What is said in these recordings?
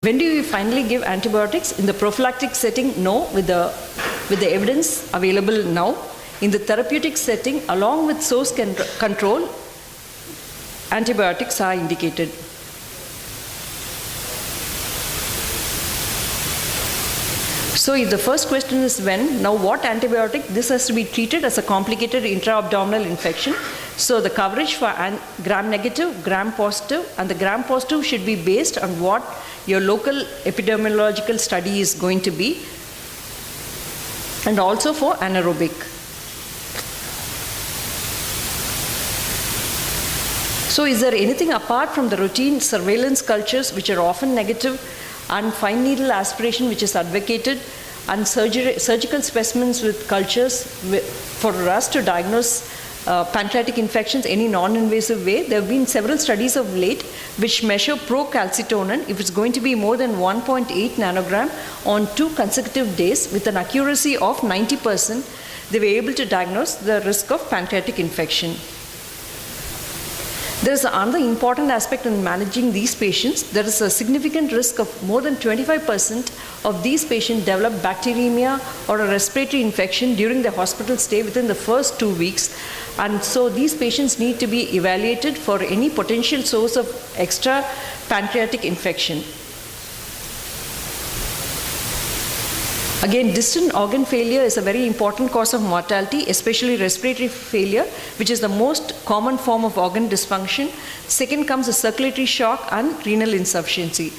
When do you finally give antibiotics? In the prophylactic setting, no, with the evidence available now. In the therapeutic setting, along with source control, antibiotics are indicated. So if the first question is when, now what antibiotic? This has to be treated as a complicated intra-abdominal infection. So the coverage for gram-negative, gram-positive, and the gram-positive should be based on what your local epidemiological study is going to be, and also for anaerobic. So is there anything apart from the routine surveillance cultures which are often negative, and fine needle aspiration which is advocated, and surgical specimens with cultures for us to diagnose pancreatic infections any non-invasive way? There have been several studies of late which measure procalcitonin if it's going to be more than 1.8 nanogram on 2 consecutive days with an accuracy of 90%. They were able to diagnose the risk of pancreatic infection. There is another important aspect in managing these patients. There is a significant risk of more than 25% of these patients develop bacteremia or a respiratory infection during their hospital stay within the first 2 weeks. And so these patients need to be evaluated for any potential source of extra pancreatic infection. Again, distant organ failure is a very important cause of mortality, especially respiratory failure, which is the most common form of organ dysfunction. Second comes the circulatory shock and renal insufficiency.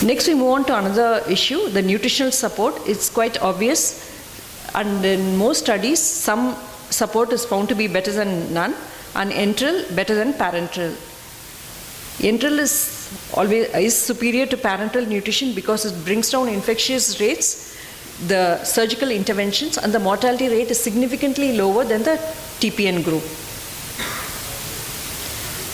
Next, we move on to another issue, the nutritional support. It's quite obvious, and in most studies, some support is found to be better than none, and enteral better than parenteral. Enteral is superior to parenteral nutrition because it brings down infectious rates, the surgical interventions, and the mortality rate is significantly lower than the TPN group.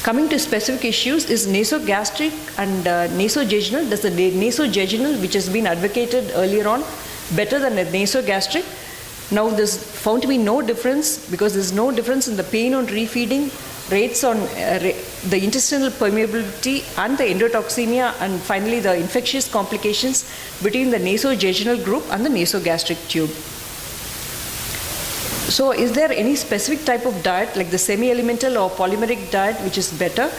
Coming to specific issues is nasogastric and nasojejunal. There's the nasojejunal, which has been advocated earlier on, better than the nasogastric. Now there's found to be no difference because there's no difference in the pain on refeeding, rates on the intestinal permeability and the endotoxemia, and finally the infectious complications between the nasojejunal group and the nasogastric tube. So is there any specific type of diet like the semi-elemental or polymeric diet which is better?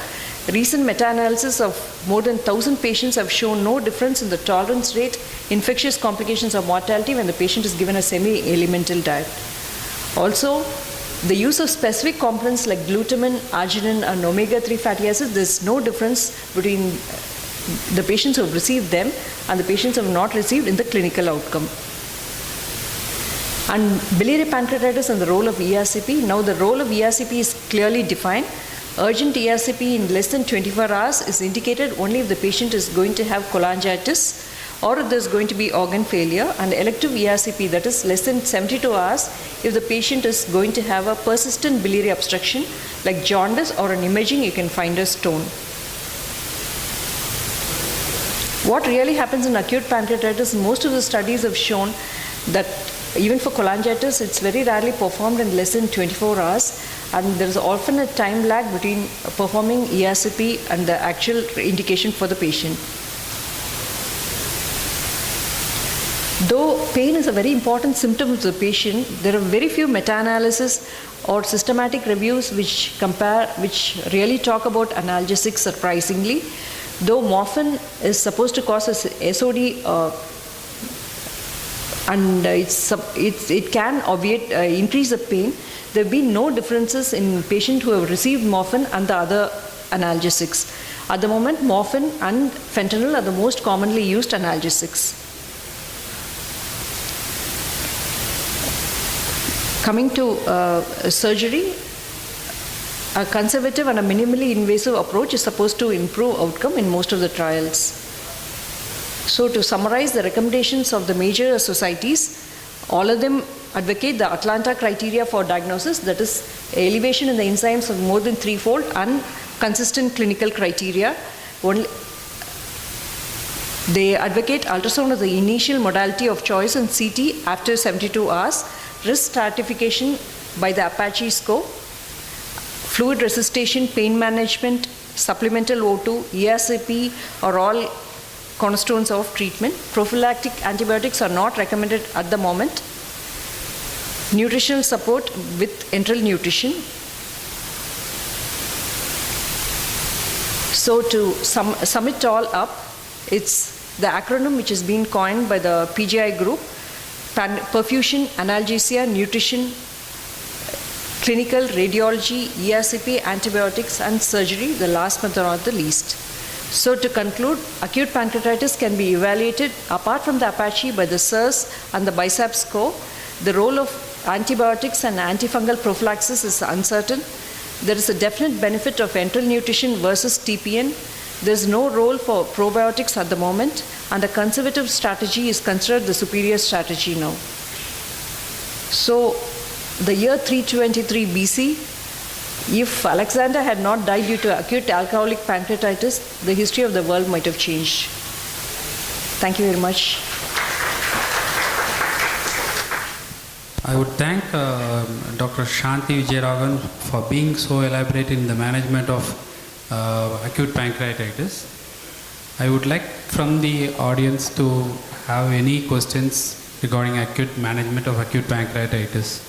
Recent meta-analysis of more than 1,000 patients have shown no difference in the tolerance rate, infectious complications or mortality when the patient is given a semi-elemental diet. Also, the use of specific components like glutamine, arginine, and omega-3 fatty acids, there's no difference between the patients who have received them and the patients who have not received in the clinical outcome. And biliary pancreatitis and the role of ERCP. Now the role of ERCP is clearly defined. Urgent ERCP in less than 24 hours is indicated only if the patient is going to have cholangitis or if there's going to be organ failure, and elective ERCP, that is less than 72 hours if the patient is going to have a persistent biliary obstruction like jaundice, or an imaging you can find a stone. What really happens in acute pancreatitis, most of the studies have shown that even for cholangitis, it's very rarely performed in less than 24 hours, and there's often a time lag between performing ERCP and the actual indication for the patient. Though pain is a very important symptom of the patient, there are very few meta-analysis or systematic reviews which really talk about analgesics surprisingly. Though morphine is supposed to cause a SOD and it can obviate, increase the pain, there have been no differences in patients who have received morphine and the other analgesics. At the moment, morphine and fentanyl are the most commonly used analgesics. Coming to surgery, a conservative and a minimally invasive approach is supposed to improve outcome in most of the trials. So to summarize the recommendations of the major societies, all of them advocate the Atlanta criteria for diagnosis, that is elevation in the enzymes of more than 3-fold and consistent clinical criteria. They advocate ultrasound as the initial modality of choice and CT after 72 hours, risk stratification by the Apache score, fluid resuscitation, pain management, supplemental O2, ERCP are all cornerstones of treatment. Prophylactic antibiotics are not recommended at the moment. Nutritional support with enteral nutrition. So to sum it all up, it's the acronym which has been coined by the PGI group: perfusion, analgesia, nutrition, clinical, radiology, ERCP, antibiotics, and surgery, the last but not the least. So to conclude, acute pancreatitis can be evaluated apart from the Apache by the SIRS and the BICEP score. The role of antibiotics and antifungal prophylaxis is uncertain. There is a definite benefit of enteral nutrition versus TPN. There is no role for probiotics at the moment, and a conservative strategy is considered the superior strategy now. So, the year 323 BC, if Alexander had not died due to acute alcoholic pancreatitis, the history of the world might have changed. Thank you very much. I would thank Dr. Shanti Vijayaraghavan for being so elaborate in the management of acute pancreatitis. I would like from the audience to have any questions regarding acute management of acute pancreatitis.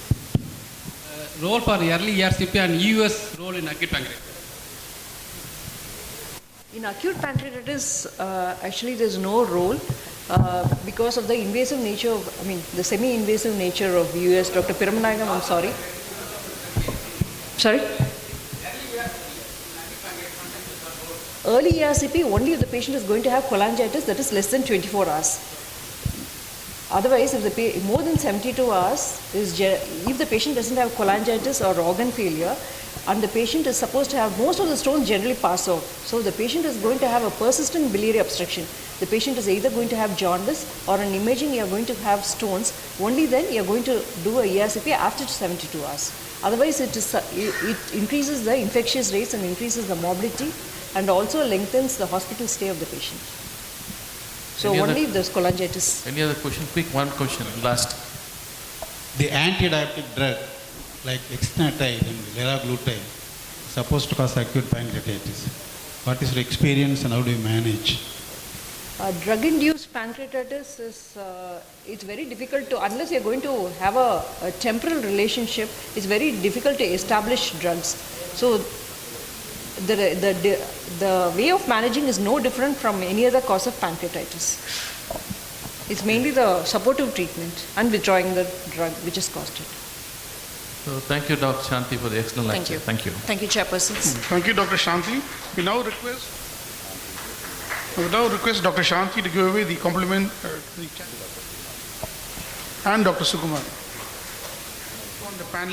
Role for early ERCP and US role in acute pancreatitis. In acute pancreatitis, actually there's no role because of the invasive nature of, the semi-invasive nature of US. Dr. Piramanayagam, I'm sorry. Sorry? Early ERCP, only if the patient is going to have cholangitis, that is less than 24 hours. Otherwise, if the more than 72 hours, if the patient doesn't have cholangitis or organ failure, and the patient is supposed to have, most of the stones generally pass out. So the patient is going to have a persistent biliary obstruction. The patient is either going to have jaundice, or on imaging you are going to have stones. Only then you are going to do a ERCP after 72 hours. Otherwise, it increases the infectious rates and increases the morbidity, and also lengthens the hospital stay of the patient. So only if there's cholangitis. Any other question? Quick, one question, last. The antidiabetic drug like exenatide and liraglutide supposed to cause acute pancreatitis. What is your experience and how do you manage? Drug-induced pancreatitis is it's very difficult to, unless you're going to have a temporal relationship, it's very difficult to establish drugs. So the way of managing is no different from any other cause of pancreatitis. It's mainly the supportive treatment and withdrawing the drug which has caused it. So thank you, Dr. Shanti, for the excellent lecture. Thank you. Thank you, chairpersons. Thank you, Dr. Shanti. We now request Dr. Shanti to give away the compliment and Dr. Sukumar. On the panel.